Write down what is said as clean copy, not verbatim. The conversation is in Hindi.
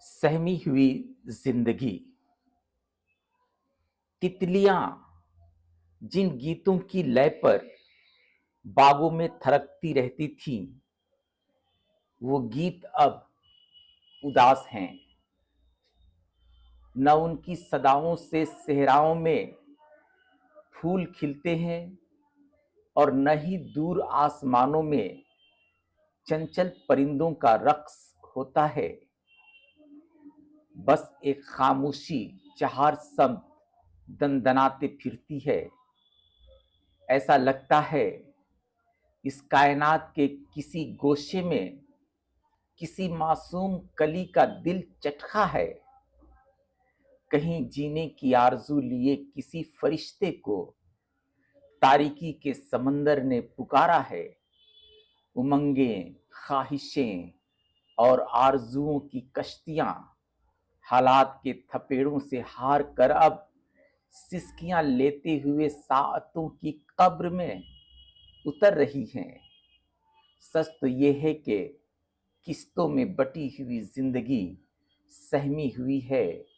सहमी हुई जिंदगी। तितलियां जिन गीतों की लय पर बागों में थरकती रहती थीं, वो गीत अब उदास हैं। न उनकी सदाओं से सेहराओं में फूल खिलते हैं और न ही दूर आसमानों में चंचल परिंदों का रक्स होता है। बस एक खामोशी चार शब्द दनदनाते फिरती है। ऐसा लगता है इस कायनात के किसी गोशे में किसी मासूम कली का दिल चटका है। कहीं जीने की आरजू लिए किसी फरिश्ते को तारीकी के समंदर ने पुकारा है। उमंगें, ख्वाहिशें और आरजुओं की कश्तियां हालात के थपेड़ों से हार कर अब सिसकियां लेते हुए साअतों की कब्र में उतर रही हैं। सच तो ये है कि किस्तों में बटी हुई जिंदगी सहमी हुई है